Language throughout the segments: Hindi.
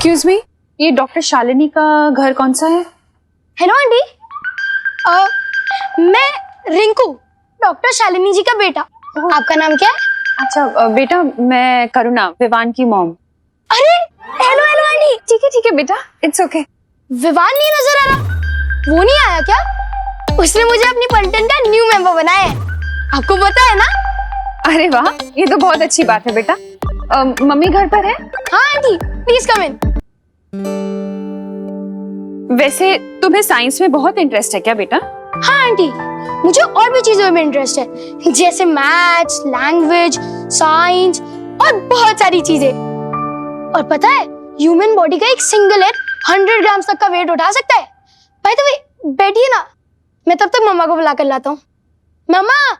एक्सक्यूज मी, ये डॉक्टर शालिनी का घर कौन सा है? हेलो आंटी, मैं रिंकू, डॉक्टर शालिनी जी का बेटा। आपका नाम क्या है? अच्छा बेटा, मैं करुणा, विवान की मॉम। अरे हेलो हेलो आंटी। ठीक है बेटा, इट्स ओके। विवान नहीं नजर आ रहा? वो नहीं आया क्या? उसने मुझे अपनी पलटन का न्यू मेंबर बनाया है, आपको पता है ना? अरे वाह, ये तो बहुत अच्छी बात है बेटा। मम्मी घर पर है? हाँ आंटी, प्लीज कम इन। वैसे तुम्हें साइंस में बहुत इंटरेस्ट है क्या बेटा? हाँ आंटी, मुझे और भी चीजों में इंटरेस्ट है, जैसे मैथ्स, लैंग्वेज, साइंस और बहुत सारी चीजें। और पता है, ह्यूमन बॉडी का एक सिंगल एग 100 ग्राम तक का वेट उठा सकता है। बाय द वे, बैठिए ना, मैं तब तक मम्मा को बुला कर लाता हूँ। मम्मा,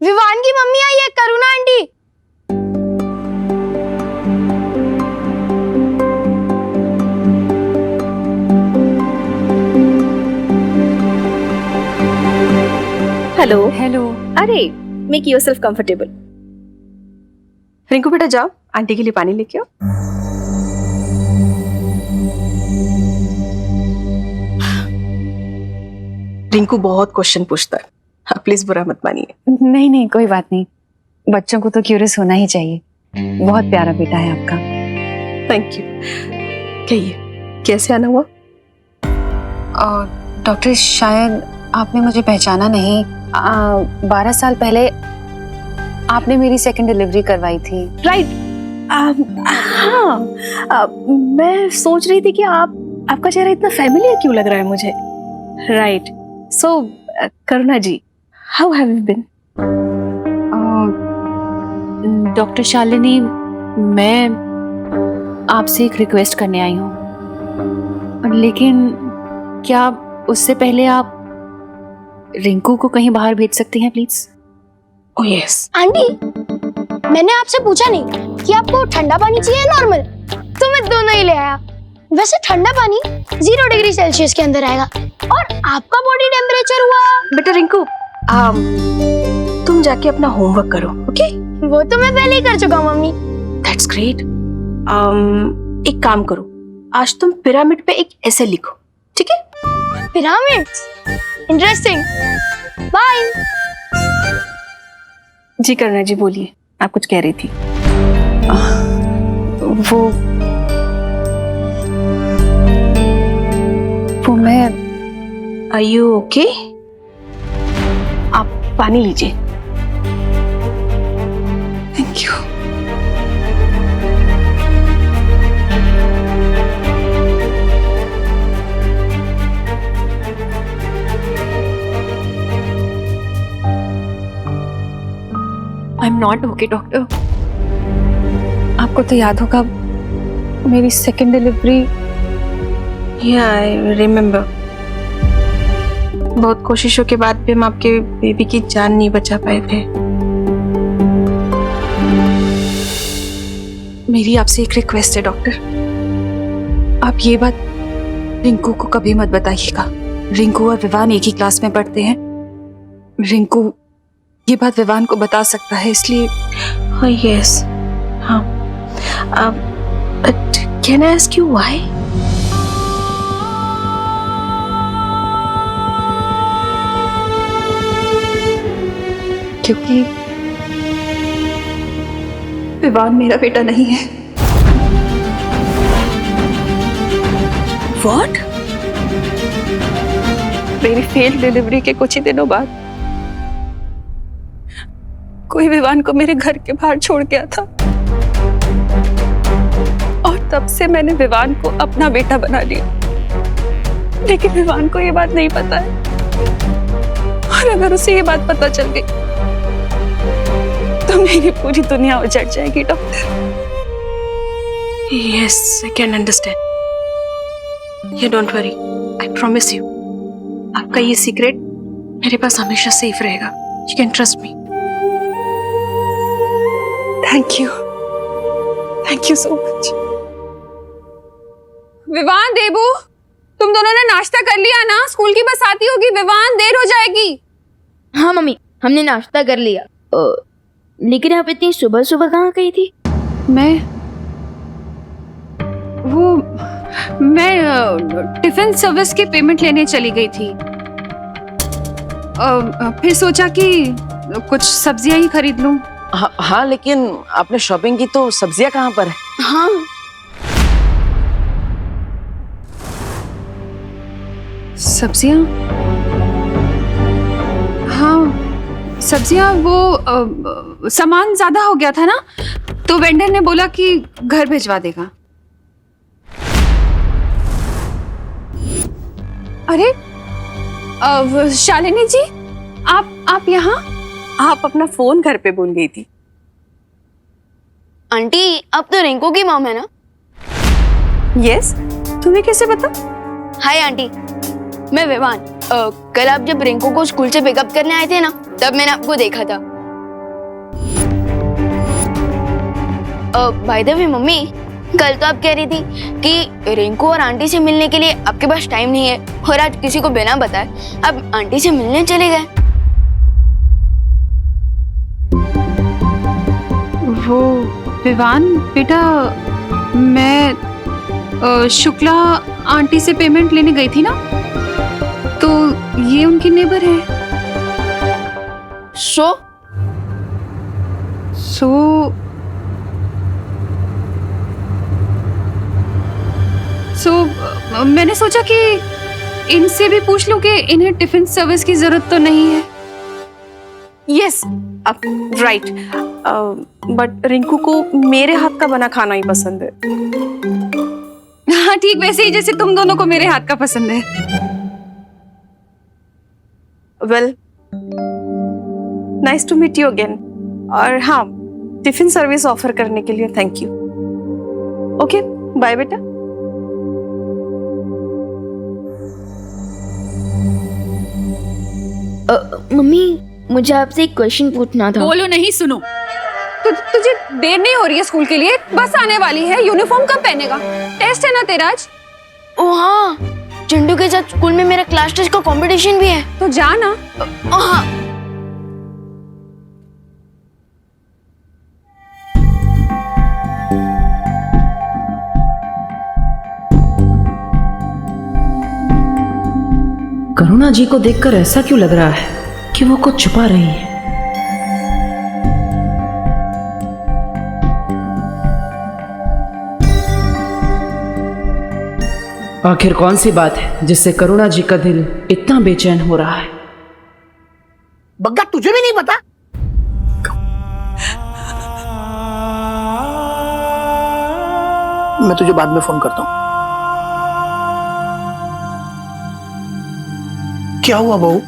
विवान की मम्मी आई है, करुणा आंटी। हेलो। हेलो। अरे, मेक योरसेल्फ कंफर्टेबल। रिंकू बेटा जाओ, आंटी के लिए पानी लेके आओ। रिंकू बहुत क्वेश्चन पूछता है, प्लीज बुरा मत मानिए। नहीं कोई बात नहीं, बच्चों को तो क्यूरियस होना ही चाहिए। बहुत प्यारा बेटा है आपका। Thank you. कहिए, कैसे आना हुआ? डॉक्टर, शायद आपने मुझे पहचाना नहीं। 12 साल पहले आपने मेरी सेकंड डिलीवरी करवाई थी। राइट। हाँ, मैं सोच रही थी कि आपका चेहरा इतना फैमिलियर क्यों लग रहा है मुझे। Right. So Karuna ji, how have you been? Doctor Shalini, मैं आपसे एक रिक्वेस्ट करने आई हूँ, लेकिन क्या उससे पहले आप रिंकू को कहीं बाहर भेज सकती हैं प्लीज? Oh yes. आंटी, मैंने आपसे पूछा नहीं कि आपको ठंडा पानी चाहिए या नॉर्मल, तो मैं दोनों ही ले आया। वैसे ठंडा पानी 0 डिग्री सेल्सियस के अंदर आएगा, और आपका बॉडी टेम्परेचर हुआ। बेटा रिंकू, तुम जाके अपना होमवर्क करो, ओके? वो तो मैं पहले ही कर चुका हूँ मम्मी। That's great. एक काम करो, आज तुम पिरामिड पे एक ऐसे लिखो, ठीक है? Pyramids, interesting. बाय। जी करुणा जी, बोलिए, आप कुछ कह रही थी। वो मैं। Are you okay? आप पानी लीजिए। Thank you. I am not okay doctor. आपको तो याद होगा मेरी सेकेंड डिलीवरी। या आई रिमेम्बर। बहुत कोशिशों के बाद भी हम आपके बेबी की जान नहीं बचा पाए थे। मेरी आपसे एक रिक्वेस्ट है डॉक्टर, आप ये बात रिंकू को कभी मत बताइएगा। रिंकू और विवान एक ही क्लास में पढ़ते हैं। रिंकू ये बात विवान को बता सकता है, इसलिए। Oh yes. हाँ। But can I ask you why? क्योंकि विवान मेरा बेटा नहीं है। What? मेरी फेल्ड डिलीवरी के कुछ ही दिनों बाद कोई विवान को मेरे घर के बाहर छोड़ गया था, और तब से मैंने विवान को अपना बेटा बना लिया। लेकिन विवान को ये बात नहीं पता है, और अगर उसे ये बात पता चल गई तो मेरी पूरी दुनिया उजड़ जाएगी doctor. Yes, I can understand. You don't worry. I promise you. आपका ये सीक्रेट मेरे पास हमेशा सेफ रहेगा। You can trust me. Thank you so much. Vivaan, Debu, तुम दोनों ने नाश्ता कर लिया ना? स्कूल की बस आती होगी, विवान, देर हो जाएगी। हाँ मम्मी, हमने नाश्ता कर लिया। लेकिन आप इतनी सुबह सुबह कहाँ गई थी? वो मैं टिफिन सर्विस की पेमेंट लेने चली गई थी। फिर सोचा कि कुछ सब्जियां ही खरीद लूं। हाँ, लेकिन आपने शॉपिंग की तो सब्जियां कहाँ पर है? हाँ, सब्जियां? हाँ, सब्जियां वो सामान ज्यादा हो गया था ना, तो वेंडर ने बोला कि घर भिजवा देगा। अरे शालिनी जी, आप यहाँ? आप अपना फोन घर पे भूल गई थी। आंटी अब तो रिंकू की मॉम है ना? यस, तुम्हें कैसे पता? हाय आंटी, मैं विवान। कल आप जब रिंकू को स्कूल से पिकअप करने आए थे ना, तब मैंने आपको देखा था। बाय द वे मम्मी, कल तो आप कह रही थी कि रिंकू और आंटी से मिलने के लिए आपके पास टाइम नहीं है, और आज किसी को बिना बताए आप आंटी से मिलने चले गए। वो विवान बेटा, मैं शुक्ला आंटी से पेमेंट लेने गई थी ना, तो ये उनकी नेबर है। सो मैंने सोचा कि इनसे भी पूछ लूं कि इन्हें टिफिन सर्विस की जरूरत तो नहीं है। यस, राइट, बट रिंकू को मेरे हाथ का बना खाना ही पसंद है। हाँ, ठीक वैसे ही जैसे तुम दोनों को मेरे हाथ का पसंद है। Well, nice to meet you again. और हाँ, टिफिन सर्विस ऑफर करने के लिए थैंक यू। ओके, बाय बेटा। मम्मी, मुझे आपसे एक क्वेश्चन पूछना था। बोलो नहीं, सुनो। तुझे देर नहीं हो रही है स्कूल के लिए? बस आने वाली है। यूनिफॉर्म कब पहनेगा? टेस्ट है ना तेरा आज? ओ हाँ, चंदू के साथ स्कूल में मेरा क्लास टेस्ट का कंपटीशन भी है। तो जा ना। हाँ। करुणा जी को देखकर ऐसा क्यों लग रहा है कि वो कुछ छुपा रही है? आखिर कौन सी बात है जिससे करुणा जी का दिल इतना बेचैन हो रहा है? बग्गा, तुझे भी नहीं पता? मैं तुझे बाद में फोन करता हूं। क्या हुआ बहू?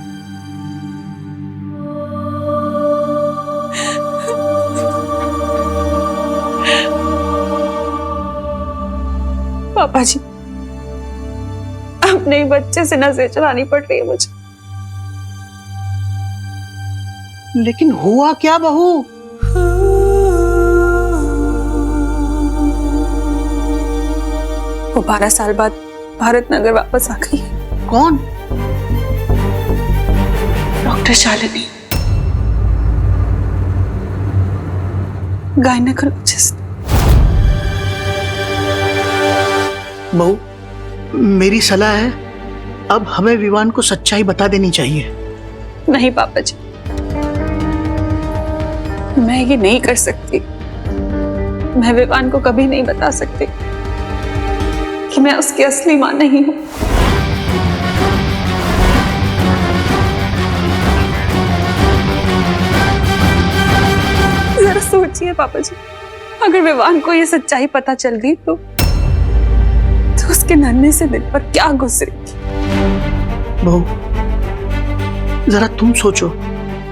पापा जी, अपने ही बच्चे से नजर चलानी पड़ रही है मुझे। लेकिन हुआ क्या बहू? वो 12 साल बाद भारत नगर वापस आ गई है। कौन? Doctor Shalini, gynaecologist. बहू, मेरी सलाह है, अब हमें विवान को सच्चाई बता देनी चाहिए। नहीं पापा जी, मैं ये नहीं कर सकती। मैं विवान को कभी नहीं बता सकती कि मैं उसकी असली मां नहीं हूं। जरा सोचिए पापा जी, अगर विवान को ये सच्चाई पता चल गई तो उसके नन्हे से दिल पर क्या गुजरेगी। बहू, जरा तुम सोचो,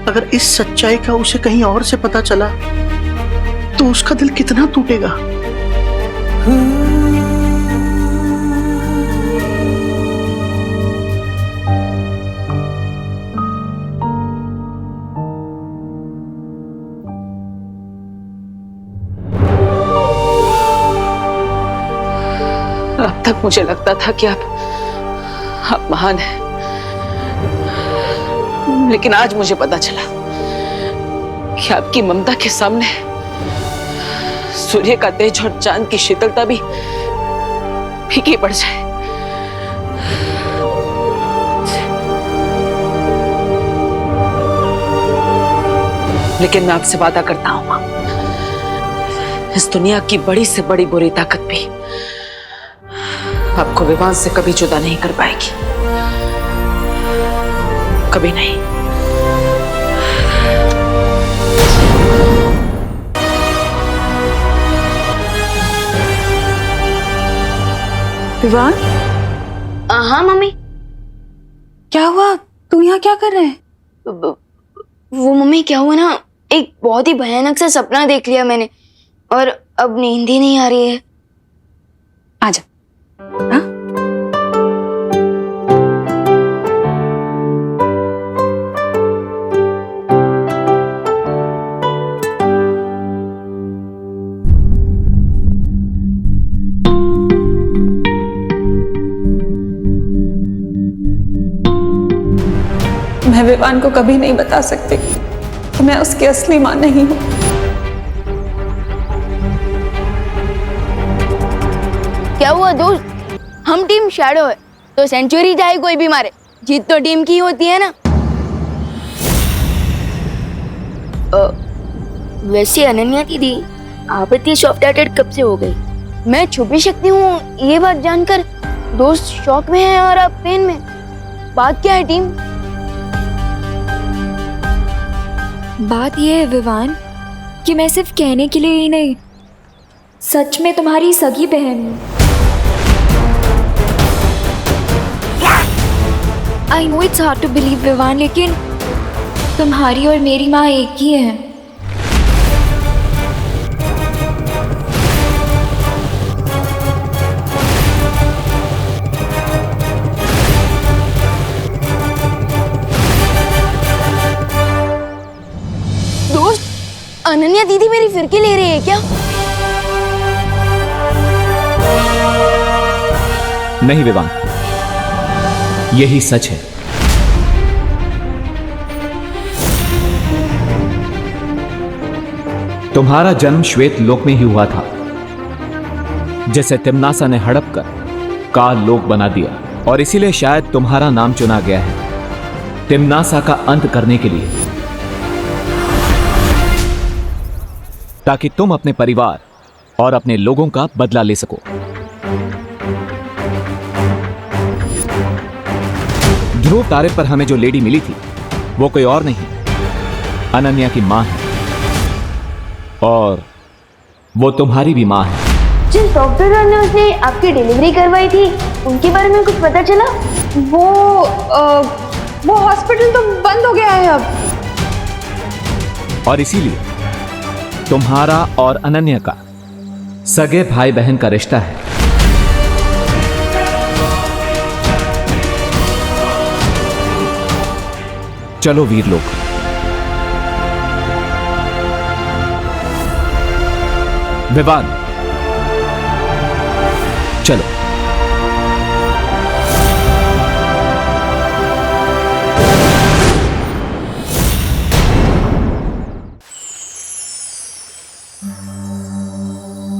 अगर इस सच्चाई का उसे कहीं और से पता चला तो उसका दिल कितना टूटेगा। अब तक मुझे लगता था कि आप महान हैं, लेकिन आज मुझे पता चला कि आपकी ममता के सामने सूर्य का तेज और चांद की शीतलता भी फीकी पड़ जाए। लेकिन मैं आपसे वादा करता हूं मां, इस दुनिया की बड़ी से बड़ी बुरी ताकत भी आपको विवान से कभी जुदा नहीं कर पाएगी, कभी नहीं। विवान, हाँ मम्मी। क्या हुआ? तू यहाँ क्या कर रहे है? वो मम्मी क्या हुआ ना, एक बहुत ही भयानक सा सपना देख लिया मैंने और अब नींद ही नहीं आ रही है। आजा। हाँ? मैं विवान को कभी नहीं बता सकती कि मैं उसकी असली मां नहीं हूं। क्या हुआ दोस्त, हम टीम शैडो है तो सेंचुरी चाहे कोई भी मारे, जीत तो टीम की होती है ना। वैसे अनन्या दीदी, आप इतनी सॉफ्ट हार्टेड कब से हो गई? मैं छुप भी सकती हूँ ये बात जानकर दोस्त शॉक में है और आप पेन में। बात क्या है टीम? बात यह है विवान कि मैं सिर्फ कहने के लिए ही नहीं, सच में तुम्हारी सगी बहन हूँ। I know it's hard to believe Vivaan, लेकिन तुम्हारी और मेरी माँ एक ही है। अनन्या दीदी मेरी फिरकी ले रही है क्या? नहीं विवान, यही सच है। तुम्हारा जन्म श्वेत लोक में ही हुआ था, जिसे तिम्नासा ने हड़प कर काल लोक बना दिया, और इसीलिए शायद तुम्हारा नाम चुना गया है तिम्नासा का अंत करने के लिए, ताकि तुम अपने परिवार और अपने लोगों का बदला ले सको। ध्रुव तारे पर हमें जो लेडी मिली थी वो कोई और नहीं, अनन्या की मां है, और वो तुम्हारी भी मां है। जिन डॉक्टर ने उसने आपकी डिलीवरी करवाई थी उनके बारे में कुछ पता चला? वो हॉस्पिटल तो बंद हो गया है अब। और इसीलिए तुम्हारा और अनन्या का सगे भाई बहन का रिश्ता है। चलो वीर लोग, विवान चलो।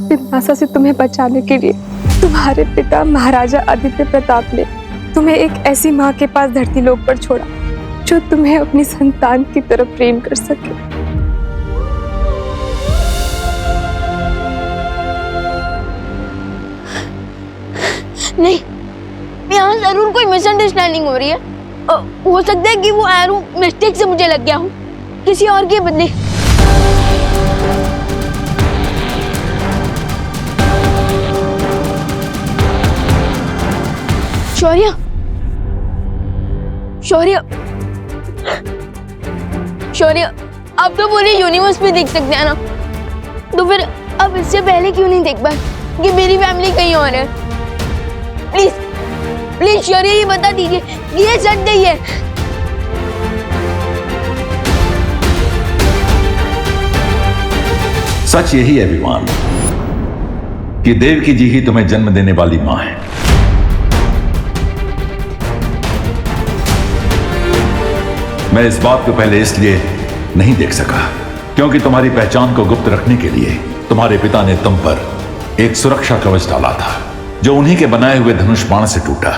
तिम्नासा से तुम्हें बचाने के लिए तुम्हारे पिता महाराजा आदित्य प्रताप ने तुम्हें एक ऐसी मां के पास धरती लोक पर छोड़ा जो तुम्हें अपनी संतान की तरफ प्रेम कर सके। नहीं, यहाँ जरूर कोई मिसअंडरस्टैंडिंग हो रही है। हो सकता है कि वो एरो मिस्टेक से मुझे लग गया हो, किसी और के बदले। शौर्य, शौर्य, शौर्य, आप तो पूरी यूनिवर्स में देख सकते हैं ना, तो फिर अब इससे पहले क्यों नहीं देख पाए कि मेरी फैमिली कहीं और है? प्लीज प्लीज शौर्य, ये बता दीजिए ये सच नहीं है। सच यही है विवान कि देवकी जी ही तुम्हें जन्म देने वाली मां है। मैं इस बात को पहले इसलिए नहीं देख सका क्योंकि तुम्हारी पहचान को गुप्त रखने के लिए तुम्हारे पिता ने तुम पर एक सुरक्षा कवच डाला था, जो उन्हीं के बनाए हुए धनुष बाण से टूटा।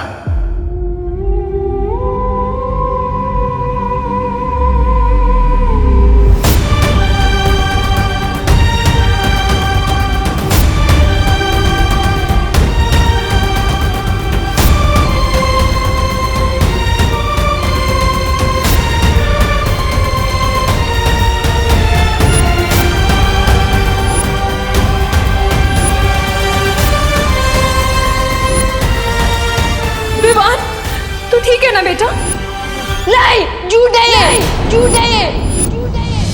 विवान, तू ठीक है ना बेटा? नहीं, झूठ है ये, झूठ है ये, झूठ है ये।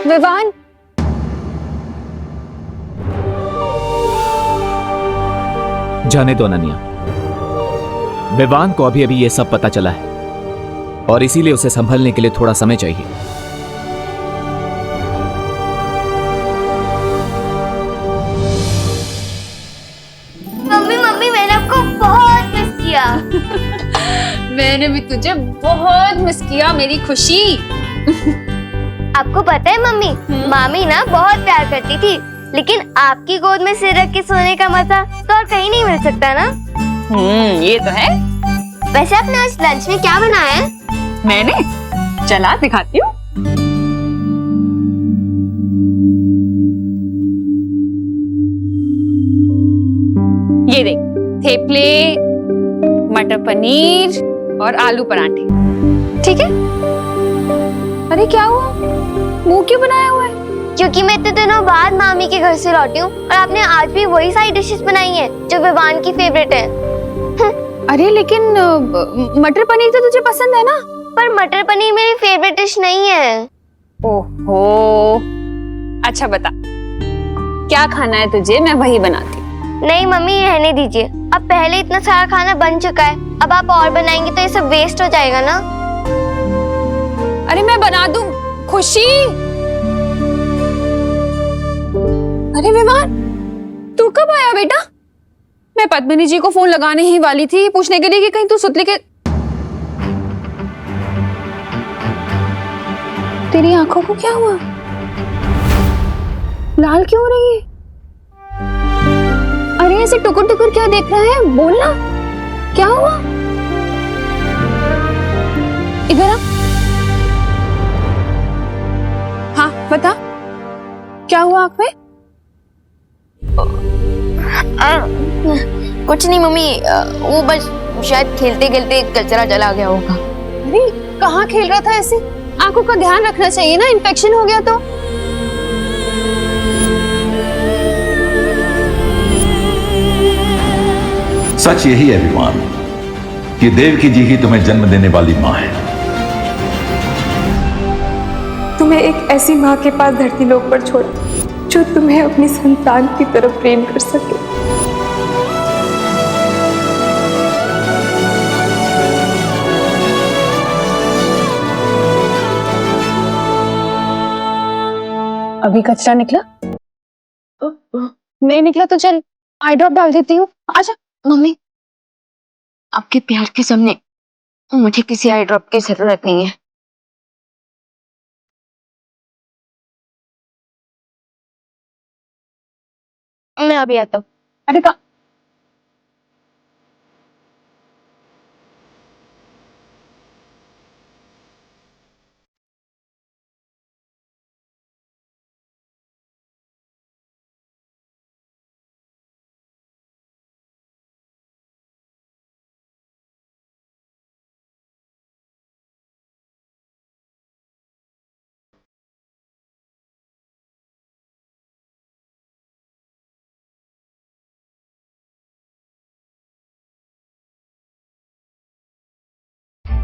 विवान, जाने दो अनन्या। विवान को अभी अभी ये सब पता चला है और इसीलिए उसे संभलने के लिए थोड़ा समय चाहिए। मम्मी मम्मी मैंने आपको बहुत मिस किया। मैंने भी तुझे बहुत मिस किया मेरी खुशी। आपको पता है मम्मी, मामी ना बहुत प्यार करती थी, लेकिन आपकी गोद में सिर रख के सोने का मजा तो और कहीं नहीं मिल सकता ना। ये तो है। वैसे आपने आज लंच में क्या बनाया है? मैंने चला दिखाती हूँ। ये देख, थेपले, मटर पनीर और आलू पराठे। ठीक है? अरे क्या हुआ, मुंह क्यों बनाया हुआ है? क्योंकि मैं इतने दिनों बाद मामी के घर से लौटी हूँ और आपने आज भी वही सारी डिशेस बनाई हैं जो विवान की फेवरेट है। अरे लेकिन मटर पनीर तो तुझे पसंद है ना? पर मटर पनीर मेरी फेवरेट डिश नहीं है। ओहो, अच्छा बता क्या खाना है तुझे, मैं वही बनाती। नहीं मम्मी, रहने दीजिए। अब पहले इतना सारा खाना बन चुका है, अब आप और बनाएंगे तो ये सब वेस्ट हो जाएगा ना। अरे मैं बना दूं। खुशी, अरे विवान, तू कब आया बेटा? मैं पद्मिनी जी को फोन लगाने ही वाली थी पूछने के लिए कि कहीं तू सुतली के। तेरी आंखों को क्या हुआ? लाल क्यों हो रही है? अरे ऐसे टुकुर टुकुर क्या देख रहा है, बोलना क्या हुआ? इधर आ। हाँ बता, क्या हुआ आंख में? कुछ नहीं मम्मी, वो बस शायद खेलते खेलते कचरा चला गया होगा। अरे कहाँ खेल रहा था ऐसे? आंखों का ध्यान रखना चाहिए ना, इन्फेक्शन हो गया तो। सच यही है विवान कि देवकी जी ही तुम्हें जन्म देने वाली माँ है। तुम्हें एक ऐसी माँ के पास धरती लोक पर छोड़ा जो तुम्हें अपनी संतान की तरफ प्रेम कर सके। अभी कचरा निकला? नहीं निकला तो चल आई ड्रॉप डाल देती हूँ। आजा। मम्मी, आपके प्यार के सामने मुझे किसी आई ड्रॉप की जरूरत नहीं है। मैं अभी आता हूँ। अरे का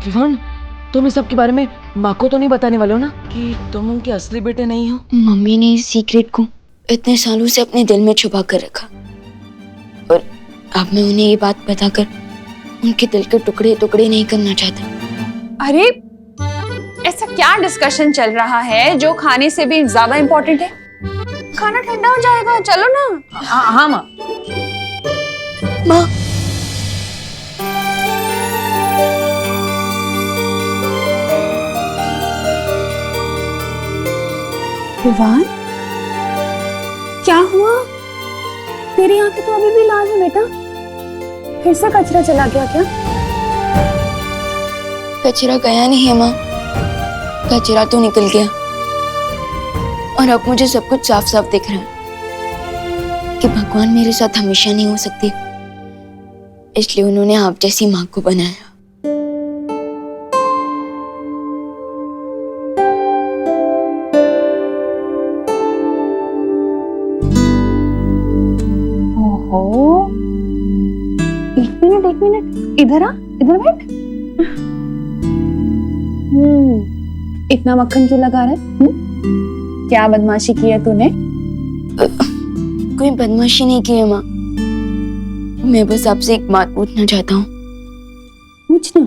विवान, तुम इस सब के बारे में माँ को तो नहीं बताने वाले हो ना कि तुम उनके असली बेटे नहीं हो? मम्मी ने इस सीक्रेट को इतने सालों से अपने दिल में छुपा कर रखा और अब मैं उन्हें ये बात बताकर उनके दिल के टुकड़े टुकड़े नहीं करना चाहता। अरे ऐसा क्या डिस्कशन चल रहा है जो खाने से भी ज्यादा इम्पोर्टेंट है? खाना ठंडा हो जाएगा, चलो ना। हाँ माँ। माँ, विवान, क्या हुआ? तेरी आंखें तो अभी भी लाल है बेटा। फिर से कचरा चला गया क्या? कचरा गया नहीं है माँ, कचरा तो निकल गया। और अब मुझे सब कुछ साफ साफ दिख रहा है कि भगवान मेरे साथ हमेशा नहीं हो सकते, इसलिए उन्होंने आप जैसी माँ को बनाया। ओहो, एक मिनट, इधर आ, इधर बैठ। इतना मक्खन क्यों लगा रहा है? क्या बदमाशी की है तूने? कोई बदमाशी नहीं की है माँ, मैं बस आपसे एक बात पूछना चाहता हूँ। पूछना।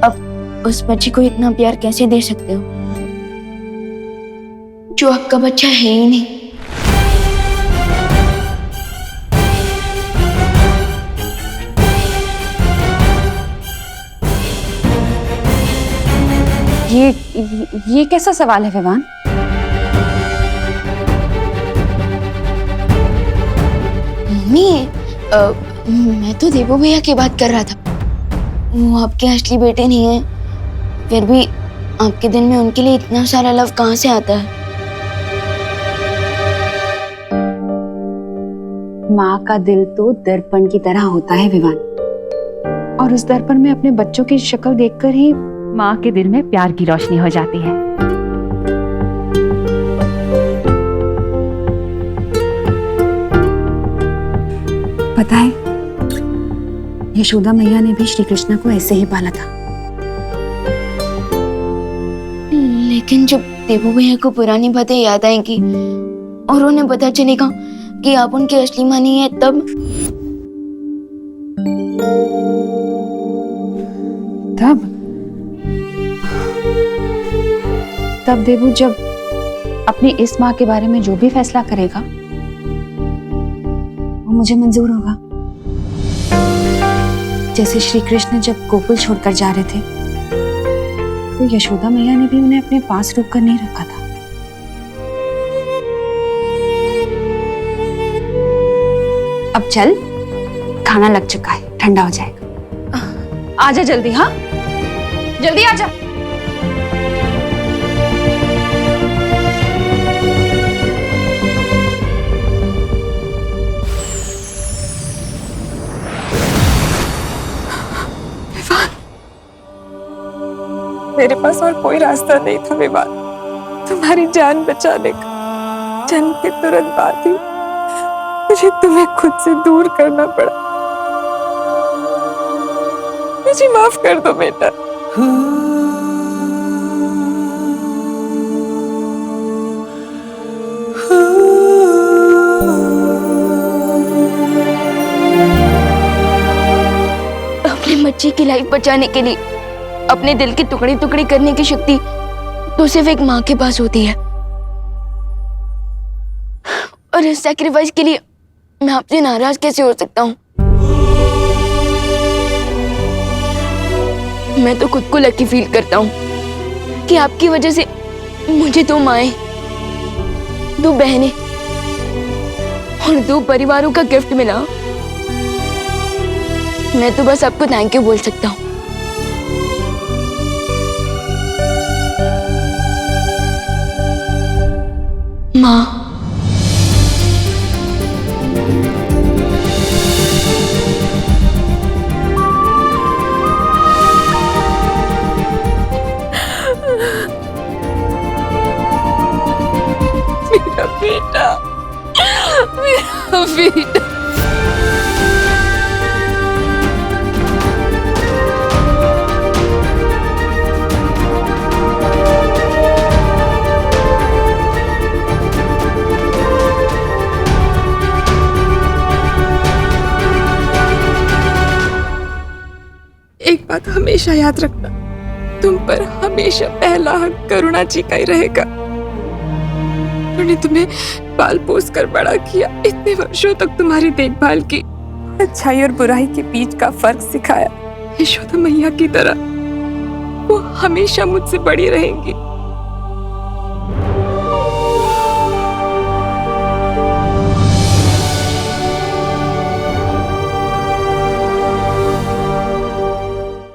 अब उस बच्चे को इतना प्यार कैसे दे सकते हो जो आपका बच्चा है ही नहीं? ये कैसा सवाल है विवान? मम्मी, मैं तो देवो भैया की बात कर रहा था। वो आपके असली बेटे नहीं है, फिर भी आपके दिल में उनके लिए इतना सारा लव कहाँ से आता है? माँ का दिल तो दर्पण की तरह होता है विवान, और उस दर्पण में अपने बच्चों की शक्ल देखकर ही माँ के दिल में प्यार की रोशनी हो जाती है। पता है, यशोदा मैया ने भी श्री कृष्ण को ऐसे ही पाला था। लेकिन जब देवो भैया को पुरानी बातें याद आएंगी और उन्हें पता चलेगा कि आप उनकी असली माँ नहीं है, तब देवू जब अपनी इस माँ के बारे में जो भी फैसला करेगा वो मुझे मंजूर होगा। जैसे श्री कृष्ण जब गोकुल छोड़कर जा रहे थे तो यशोदा मैया ने भी उन्हें अपने पास रोक कर नहीं रखा था। अब चल, खाना लग चुका है, ठंडा हो जाएगा। आजा जल्दी, हाँ जल्दी आजा। मेरे पास और कोई रास्ता नहीं था विवान, तुम्हारी जान बचाने का। जन्म के तुरंत बाद ही मुझे तुम्हें खुद से दूर करना पड़ा। मुझे माफ कर दो बेटा। अपने बच्चे की लाइफ बचाने के लिए अपने दिल के टुकड़े टुकड़े करने की शक्ति तो सिर्फ एक माँ के पास होती है, और इस सैक्रिफाइस के लिए मैं आपसे नाराज कैसे हो सकता हूँ? मैं तो खुद को लकी फील करता हूँ कि आपकी वजह से मुझे 2 माएं, 2 बहनें और 2 परिवारों का गिफ्ट मिला। मैं तो बस आपको थैंक यू बोल सकता हूँ। माँ, मेरा बेटा, मेरा बेटा। एक बात हमेशा याद रखना, तुम पर हमेशा पहला हक करुणा जी का ही रहेगा। उन्होंने तुम्हें पाल पोस कर बड़ा किया, इतने वर्षों तक तुम्हारी देखभाल की, अच्छाई और बुराई के बीच का फर्क सिखाया। यशोदा मैया की तरह वो हमेशा मुझसे बड़ी रहेंगी।